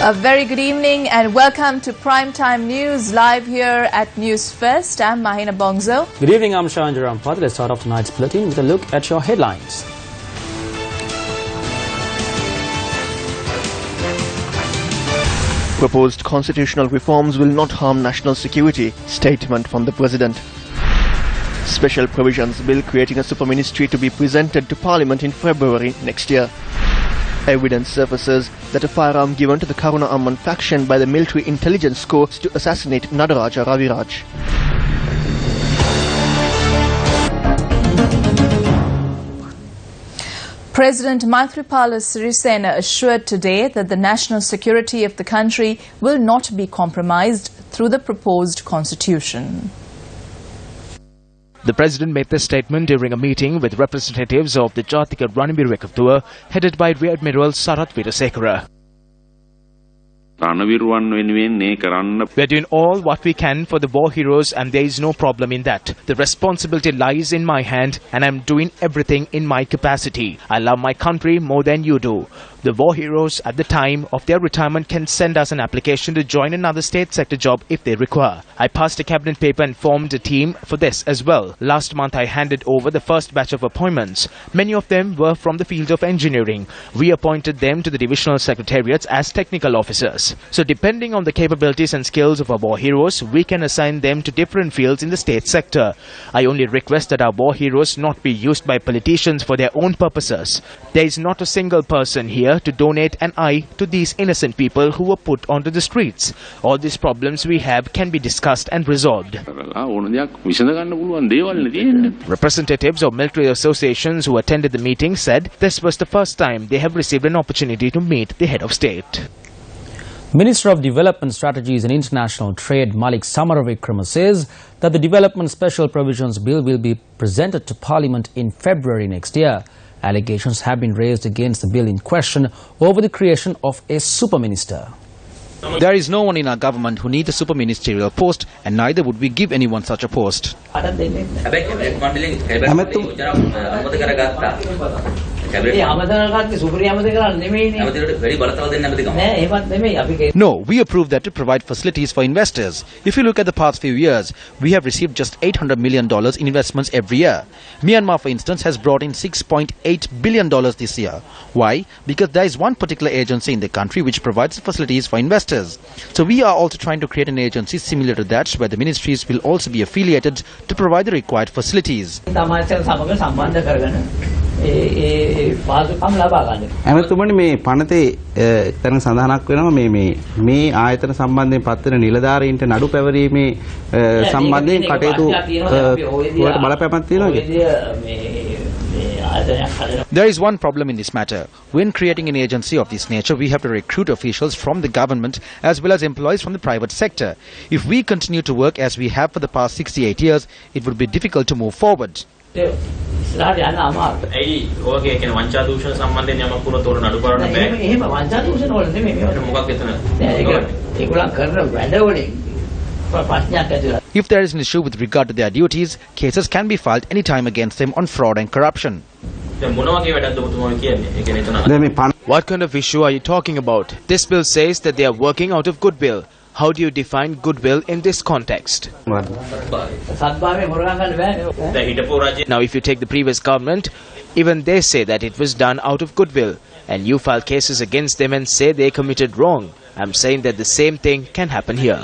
A very good evening and welcome to Primetime News live here at News First. I'm Mahina Bongzo. Good evening, I'm Shahan Jarampad. Let's start off tonight's bulletin with a look at your headlines. Proposed constitutional reforms will not harm national security, statement from the President. Special provisions bill creating a super ministry to be presented to Parliament in February next year. Evidence surfaces that a firearm given to the Karuna Amman faction by the military intelligence corps to assassinate Nadaraja Raviraj. President Maithripala Sirisena assured today that the national security of the country will not be compromised through the proposed constitution. The President made this statement during a meeting with representatives of the Jathika Ranabir headed by Rear Admiral Sarath Weerasekara. We are doing all what we can for the war heroes and there is no problem in that. The responsibility lies in my hand and I am doing everything in my capacity. I love my country more than you do. The war heroes at the time of their retirement can send us an application to join another state sector job if they require. I passed a cabinet paper and formed a team for this as well. Last month I handed over the first batch of appointments. Many of them were from the field of engineering. We appointed them to the divisional secretariats as technical officers. So depending on the capabilities and skills of our war heroes, we can assign them to different fields in the state sector. I only request that our war heroes not be used by politicians for their own purposes. There is not a single person here to donate an eye to these innocent people who were put onto the streets. All these problems we have can be discussed and resolved. Representatives of military associations who attended the meeting said this was the first time they have received an opportunity to meet the head of state. Minister of Development Strategies and International Trade Malik Samaravikrama says that the Development Special Provisions Bill will be presented to Parliament in February next year. Allegations have been raised against the bill in question over the creation of a super minister. There is no one in our government who needs a super ministerial post, and neither would we give anyone such a post. No, we approve that to provide facilities for investors. If you look at the past few years, we have received just $800 million in investments every year. Myanmar, for instance, has brought in $6.8 billion this year. Why? Because there is one particular agency in the country which provides facilities for investors. So we are also trying to create an agency similar to that, where the ministries will also be affiliated to provide the required facilities. ඇමතුමනි මේ පනතේ එතන සඳහනක් වෙනවා මේ ආයතන සම්බන්ධයෙන් පත්වන නිලධාරීන්ට නඩු පැවරීමේ සම්බන්ධයෙන් කටයුතු වලට බලපෑමක් තියෙනවද? There is one problem in this matter. When creating an agency of this nature, we have to recruit officials from the government as well as employees from the private sector. If we continue to work as we have for the past 68 years, it would be difficult to move forward. If there is an issue with regard to their duties, cases can be filed any time against them on fraud and corruption. What kind of issue are you talking about? This bill says that they are working out of goodwill. How do you define goodwill in this context? Now, if you take the previous government, even they say that it was done out of goodwill, and you file cases against them and say they committed wrong. I'm saying that the same thing can happen here.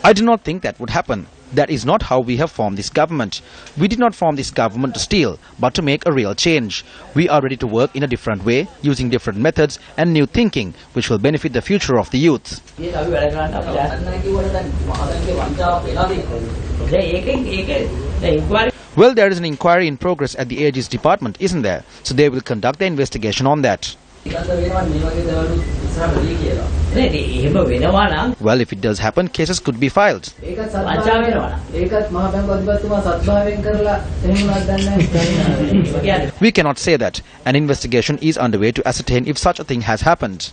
I do not think that would happen. That is not how we have formed this government. We did not form this government to steal, but to make a real change. We are ready to work in a different way, using different methods and new thinking, which will benefit the future of the youth. Well, there is an inquiry in progress at the AG's department, isn't there? So they will conduct the investigation on that. Well, if it does happen, cases could be filed. We cannot say that. An investigation is underway to ascertain if such a thing has happened.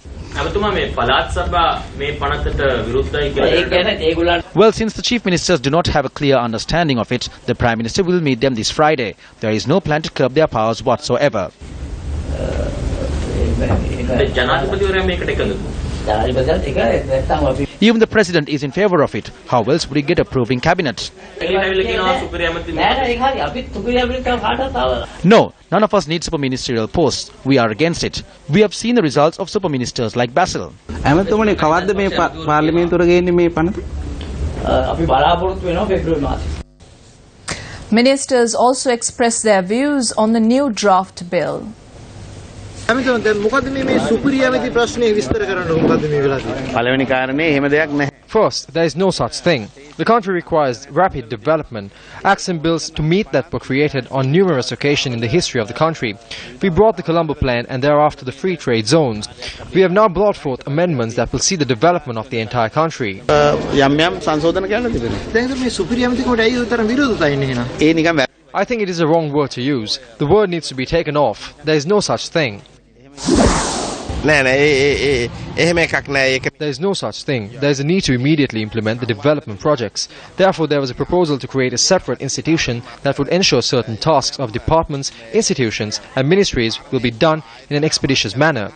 Well, since the chief ministers do not have a clear understanding of it, the Prime Minister will meet them this Friday. There is no plan to curb their powers whatsoever. Even the president is in favor of it. How else would he get approved in cabinet? No, none of us need super ministerial posts. We are against it. We have seen the results of super ministers like Basil. ඇමතුමනේ කවද්ද මේ පාර්ලිමේන්තුවට ගේන්නේ මේ පනත? Ministers also expressed their views on the new draft bill. First, there is no such thing. The country requires rapid development. Acts and bills to meet that were created on numerous occasions in the history of the country. We brought the Colombo Plan and thereafter the free trade zones. We have now brought forth amendments that will see the development of the entire country. I think it is a wrong word to use. The word needs to be taken off. There is no such thing. There is no such thing. There is a need to immediately implement the development projects. Therefore, there was a proposal to create a separate institution that would ensure certain tasks of departments, institutions and ministries will be done in an expeditious manner.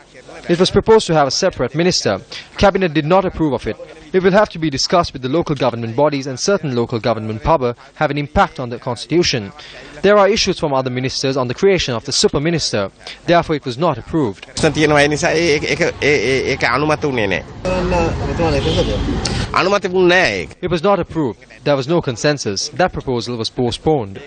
It was proposed to have a separate minister. Cabinet did not approve of it. It will have to be discussed with the local government bodies, and certain local government power have an impact on the constitution. There are issues from other ministers on the creation of the super minister. Therefore, it was not approved. It was not approved. There was no consensus. That proposal was postponed.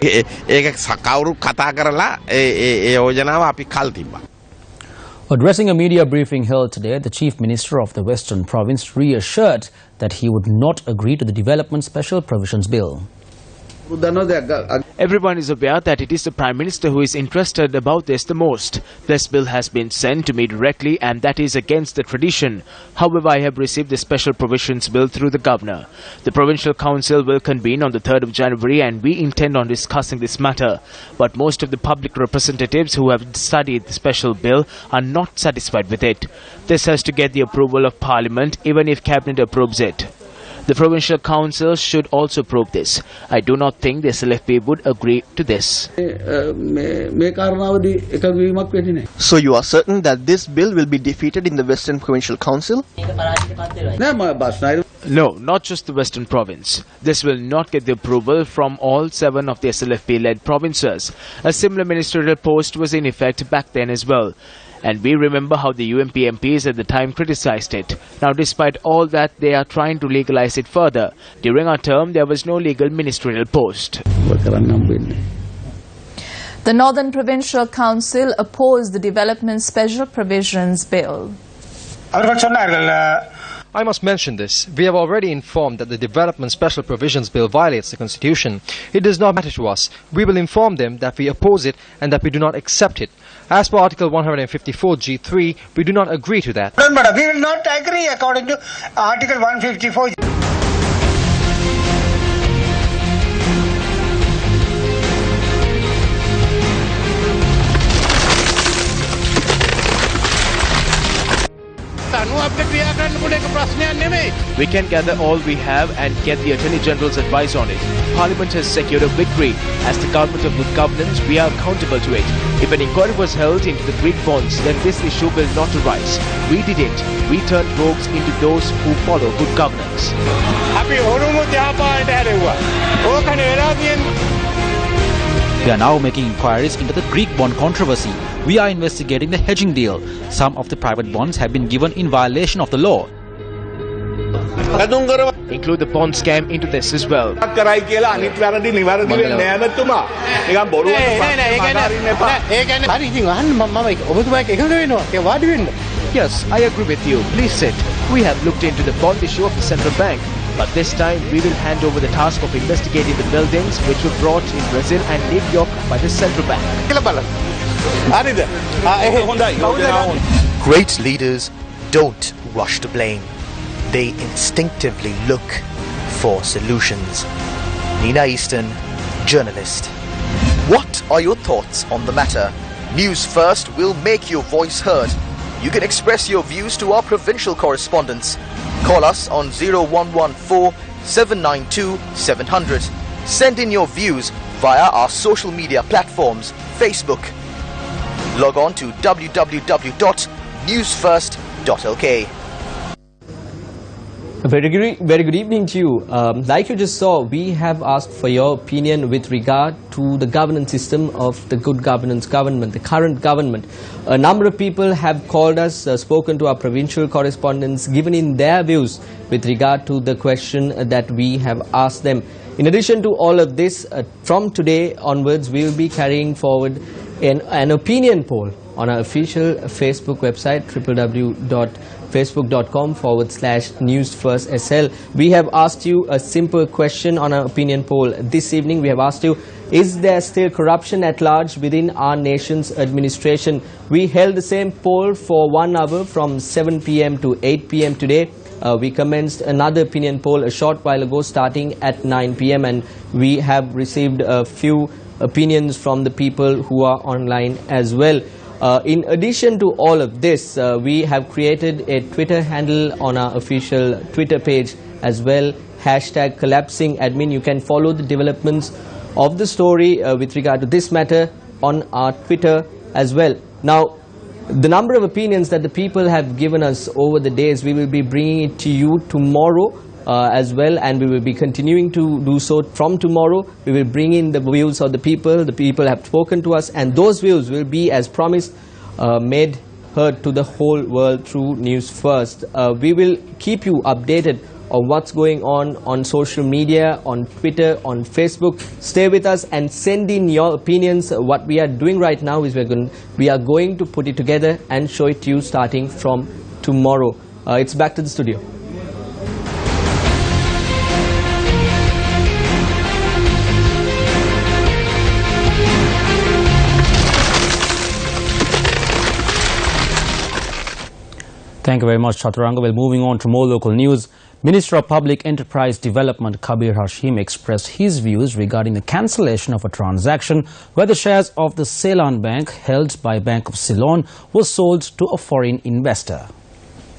Addressing a media briefing held today, the Chief Minister of the Western Province reassured that he would not agree to the Development Special Provisions Bill. Everyone is aware that it is the Prime Minister who is interested about this the most. This bill has been sent to me directly, and that is against the tradition. However, I have received the Special Provisions Bill through the Governor. The Provincial Council will convene on the 3rd of January, and we intend on discussing this matter. But most of the public representatives who have studied the special bill are not satisfied with it. This has to get the approval of Parliament, even if Cabinet approves it. The Provincial Council should also approve this. I do not think the SLFP would agree to this. So you are certain that this bill will be defeated in the Western Provincial Council? No, not just the Western Province. This will not get the approval from all 7 of the SLFP-led provinces. A similar ministerial post was in effect back then as well. And we remember how the UMP MPs at the time criticized it. Now, despite all that, they are trying to legalize it further. During our term, there was no legal ministerial post. The Northern Provincial Council opposed the Development Special Provisions Bill. I must mention this. We have already informed that the Development Special Provisions Bill violates the Constitution. It does not matter to us. We will inform them that we oppose it and that we do not accept it. As per Article 154 G3, we do not agree to that. We will not agree according to Article 154. We can gather all we have and get the Attorney General's advice on it. Parliament has secured a victory. As the government of good governance, we are accountable to it. If an inquiry was held into the Greek bonds, then this issue will not arise. We didn't. We turned rogues into those who follow good governance. We are now making inquiries into the Greek bond controversy. We are investigating the hedging deal. Some of the private bonds have been given in violation of the law. Include the bond scam into this as well. Yes, I agree with you. Please sit. We have looked into the bond issue of the central bank. But this time, we will hand over the task of investigating the buildings which were brought in Brazil and New York by the central bank. Great leaders don't rush to blame. They instinctively look for solutions. Nina Easton, journalist. What are your thoughts on the matter? News First will make your voice heard. You can express your views to our provincial correspondents. Call us on 0114 792 700. Send in your views via our social media platforms, Facebook. Log on to www.news1st.lk Newsfirst.lk. Very good evening to you. Like you just saw, we have asked for your opinion with regard to the governance system of the good governance government, the current government. A number of people have called us, spoken to our provincial correspondents, given in their views with regard to the question that we have asked them. In addition to all of this, from today onwards, we will be carrying forward an opinion poll on our official Facebook website, www.facebook.com/Newsfirst.SL. We have asked you a simple question on our opinion poll this evening. We have asked you, is there still corruption at large within our nation's administration? We held the same poll for 1 hour from 7 p.m. to 8 p.m. today. We commenced another opinion poll a short while ago starting at 9 p.m. and we have received a few opinions from the people who are online as well. In addition to all of this, we have created a Twitter handle on our official Twitter page as well, #collapsingadmin. You can follow the developments of the story with regard to this matter on our Twitter as well. Now, the number of opinions that the people have given us over the days, we will be bringing it to you tomorrow as well, and we will be continuing to do so from tomorrow. We will bring in the views of the people. The people have spoken to us, and those views will be, as promised, made heard to the whole world through News First. We will keep you updated on what's going on social media, on Twitter, on Facebook. Stay with us and send in your opinions. What we are doing right now is we are going to put it together and show it to you starting from tomorrow. It's back to the studio. Thank you very much, Chaturanga. Well, moving on to more local news. Minister of Public Enterprise Development Kabir Hashim expressed his views regarding the cancellation of a transaction where the shares of the Ceylon Bank held by Bank of Ceylon were sold to a foreign investor.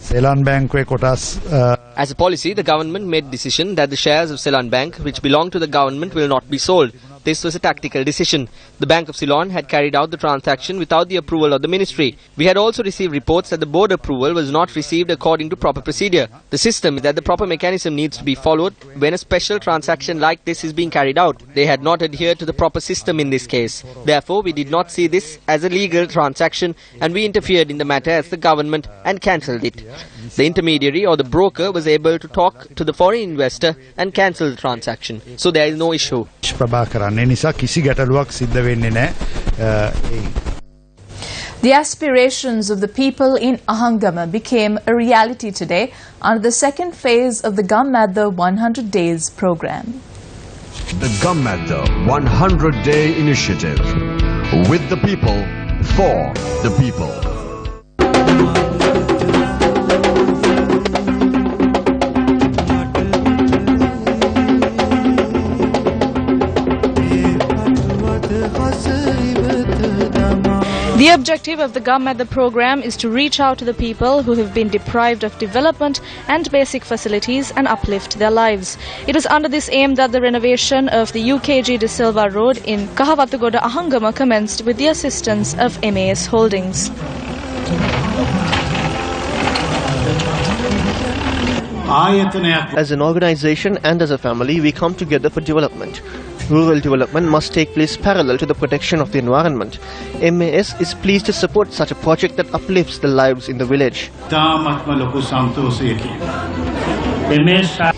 Ceylon Bank As a policy, the government made decision that the shares of Ceylon Bank, which belong to the government, will not be sold. This was a tactical decision. The Bank of Ceylon had carried out the transaction without the approval of the ministry. We had also received reports that the board approval was not received according to proper procedure. The system is that the proper mechanism needs to be followed when a special transaction like this is being carried out. They had not adhered to the proper system in this case. Therefore, we did not see this as a legal transaction and we interfered in the matter as the government and cancelled it. The intermediary or the broker was able to talk to the foreign investor and cancel the transaction. So there is no issue. The aspirations of the people in Ahangama became a reality today under the second phase of the Gammadda 100 Days program. The Gammadda 100-day initiative. With the people, for the people. The objective of the Gammadda program is to reach out to the people who have been deprived of development and basic facilities and uplift their lives. It was under this aim that the renovation of the UKG De Silva Road in Kahawattugoda, Ahangama commenced with the assistance of MAS Holdings. As an organization and as a family, we come together for development. Rural development must take place parallel to the protection of the environment. MAS is pleased to support such a project that uplifts the lives in the village.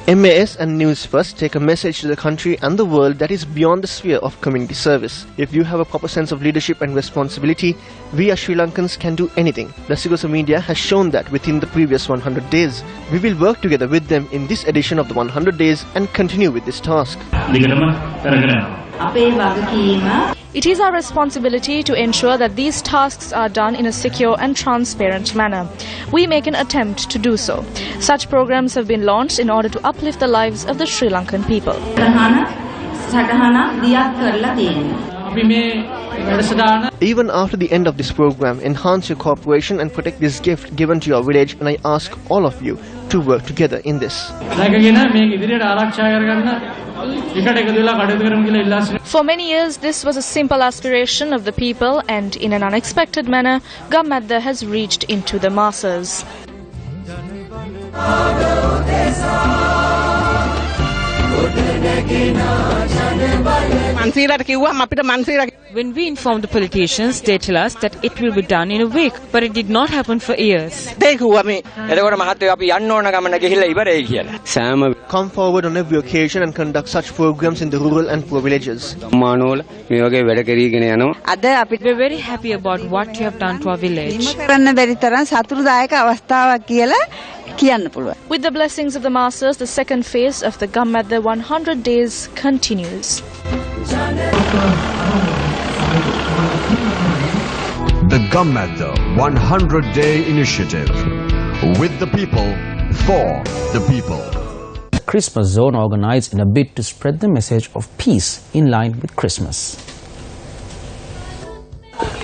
MAS and News First take a message to the country and the world that is beyond the sphere of community service. If you have a proper sense of leadership and responsibility, we as Sri Lankans can do anything. Rasigosa Media has shown that within the previous 100 days. We will work together with them in this edition of the 100 days and continue with this task. It is our responsibility to ensure that these tasks are done in a secure and transparent manner. We make an attempt to do so. Such programs have been launched in order to uplift the lives of the Sri Lankan people. Even after the end of this program, enhance your cooperation and protect this gift given to your village, and I ask all of you to work together in this. For many years, this was a simple aspiration of the people, and in an unexpected manner, Gammadda has reached into the masses. When we inform the politicians, they tell us that it will be done in a week, but it did not happen for years. Come forward on every occasion and conduct such programs in the rural and poor villages. We're very happy about what you have done to our village. With the blessings of the masses, the second phase of the Gammadda 100 days continues. The Gammadda 100-day initiative. With the people, for the people. Christmas zone organized in a bid to spread the message of peace in line with Christmas.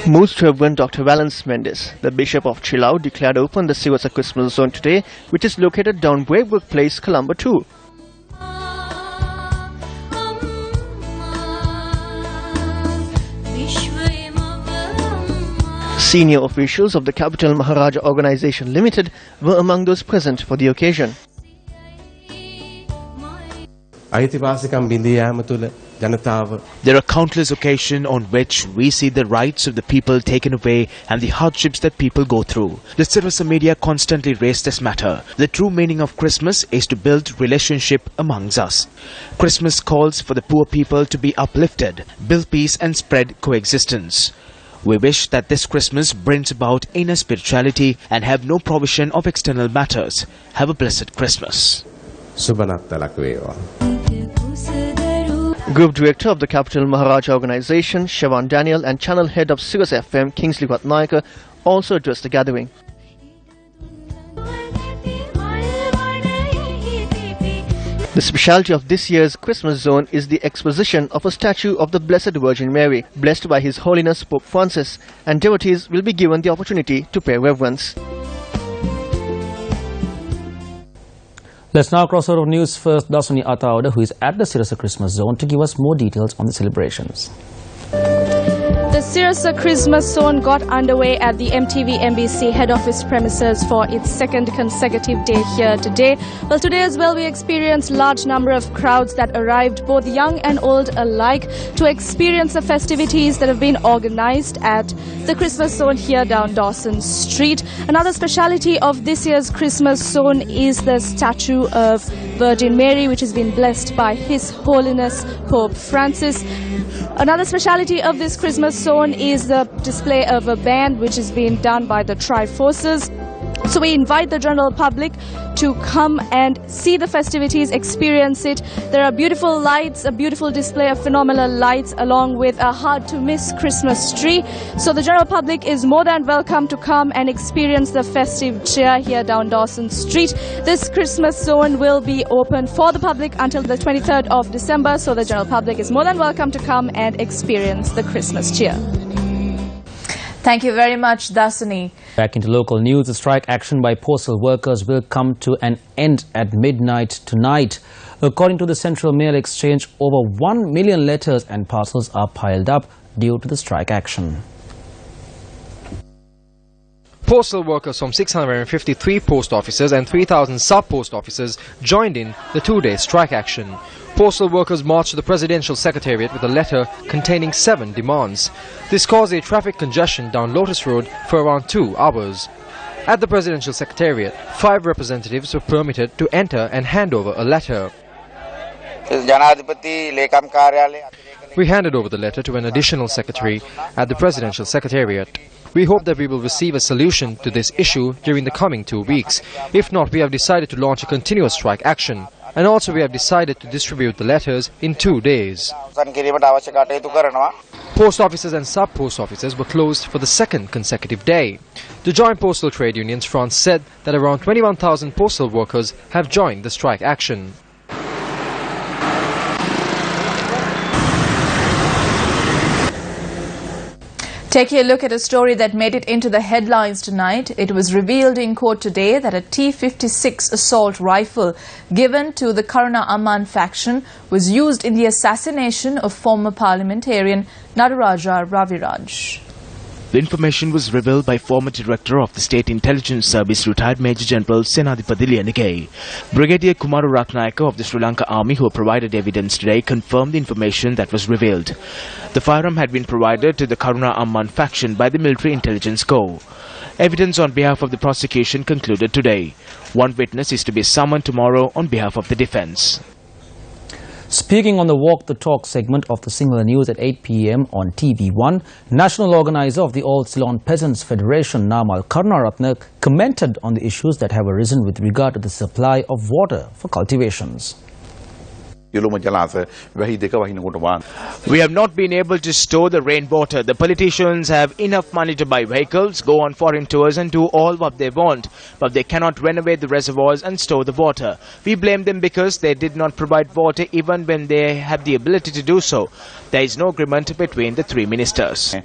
Most Reverend Dr. Valence Mendes, the Bishop of Chilau, declared open the Sirasa Christmas Zone today, which is located down Braybrook Place, Colombo 2. Senior officials of the Capital Maharaja Organization Limited were among those present for the occasion. There are countless occasions on which we see the rights of the people taken away and the hardships that people go through. The Sirasa media constantly raise this matter. The true meaning of Christmas is to build relationship amongst us. Christmas calls for the poor people to be uplifted, build peace and spread coexistence. We wish that this Christmas brings about inner spirituality and have no provision of external matters. Have a blessed Christmas. Group Director of the Capital Maharaja Organization, Shawan Daniel, and Channel Head of Sirius FM, Kingsley Watnaika, also addressed the gathering. The specialty of this year's Christmas Zone is the exposition of a statue of the Blessed Virgin Mary, blessed by His Holiness Pope Francis, and devotees will be given the opportunity to pay reverence. Let's now cross over to News First Dasani Atauda, who is at the Sirasa Christmas Zone, to give us more details on the celebrations. The Sirasa Christmas Zone got underway at the MTV MBC head office premises for its second consecutive day here today. Well, today as well we experienced large number of crowds that arrived, both young and old alike, to experience the festivities that have been organized at the Christmas Zone here down Dawson Street. Another speciality of this year's Christmas Zone is the statue of Virgin Mary, which has been blessed by His Holiness Pope Francis. Another speciality of this Christmas Zone is the display of a band which is being done by the Tri-Forces. So we invite the general public to come and see the festivities, experience it. There are beautiful lights, a beautiful display of phenomenal lights, along with a hard-to-miss Christmas tree. So the general public is more than welcome to come and experience the festive cheer here down Dawson Street. This Christmas Zone will be open for the public until the 23rd of December. So the general public is more than welcome to come and experience the Christmas cheer. Thank you very much, Dasani. Back into local news, the strike action by postal workers will come to an end at midnight tonight. According to the Central Mail Exchange, over 1 million letters and parcels are piled up due to the strike action. Postal workers from 653 post offices and 3,000 sub-post offices joined in the two-day strike action. Postal workers marched to the Presidential Secretariat with a letter containing 7 demands. This caused a traffic congestion down Lotus Road for around 2 hours. At the Presidential Secretariat, 5 representatives were permitted to enter and hand over a letter. We handed over the letter to an additional secretary at the Presidential Secretariat. We hope that we will receive a solution to this issue during the coming 2 weeks. If not, we have decided to launch a continuous strike action. And also we have decided to distribute the letters in 2 days. Post offices and sub-post offices were closed for the second consecutive day. The Joint Postal Trade Unions France said that around 21,000 postal workers have joined the strike action. Taking a look at a story that made it into the headlines tonight, it was revealed in court today that a T-56 assault rifle given to the Karuna Amman faction was used in the assassination of former parliamentarian Nadaraja Raviraj. The information was revealed by former Director of the State Intelligence Service, retired Major General Senadipati Liyanage. Brigadier Kumaru Ratnayaka of the Sri Lanka Army, who provided evidence today, confirmed the information that was revealed. The firearm had been provided to the Karuna Amman faction by the Military Intelligence Corps. Evidence on behalf of the prosecution concluded today. One witness is to be summoned tomorrow on behalf of the defence. Speaking on the Walk the Talk segment of the Singular News at 8 p.m. on TV1, national organizer of the All Ceylon Peasants Federation, Namal Karunaratne, commented on the issues that have arisen with regard to the supply of water for cultivations. We have not been able to store the rainwater. The politicians have enough money to buy vehicles, go on foreign tours and do all what they want, but they cannot renovate the reservoirs and store the water. We blame them because they did not provide water even when they had the ability to do so. There is no agreement between the three ministers.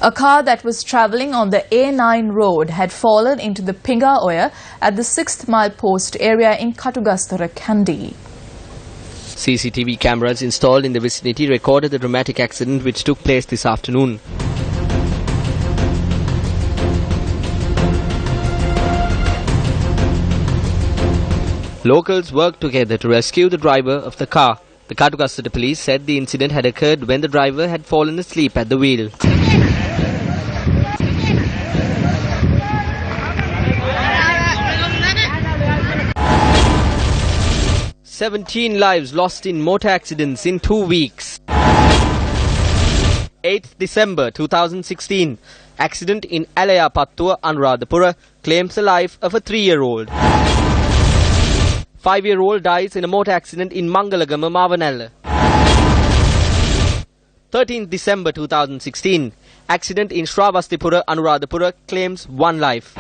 A car that was travelling on the A9 road had fallen into the Pinga Oya at the 6th mile post area in Katugastara, Kandy. CCTV cameras installed in the vicinity recorded the dramatic accident which took place this afternoon. Locals worked together to rescue the driver of the car. The Katugastara police said the incident had occurred when the driver had fallen asleep at the wheel. 17 lives lost in motor accidents in 2 weeks. 8th December 2016. Accident in Alaya Pattua, Anuradhapura claims the life of a 3-year-old. 5-year-old dies in a motor accident in Mangalagama, Mavanella. 13th December 2016. Accident in Shravastipura, Anuradhapura claims 1 life.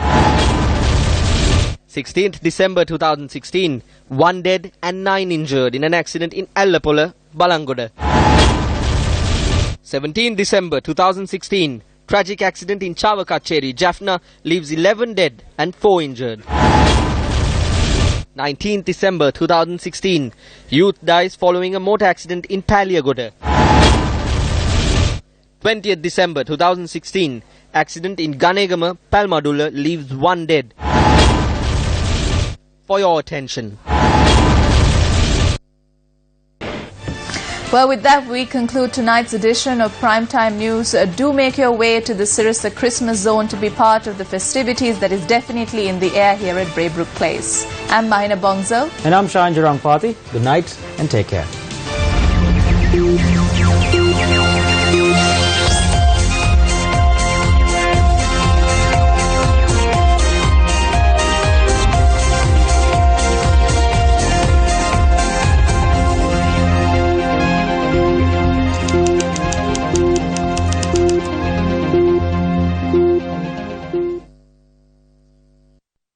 16th December 2016. 1 dead and 9 injured in an accident in Allapola, Balangoda. 17th December 2016. Tragic accident in Chavakacheri, Jaffna leaves 11 dead and 4 injured. 19th December 2016. Youth dies following a motor accident in Paliagoda. 20th December 2016. Accident in Ganegama, Palmadula leaves 1 dead. For your attention. Well, with that, we conclude tonight's edition of Primetime News. Do make your way to the Sirisa Christmas Zone to be part of the festivities that is definitely in the air here at Braybrook Place. I'm Mahina Bongzo. And I'm Shahan Jarangpati. Good night and take care.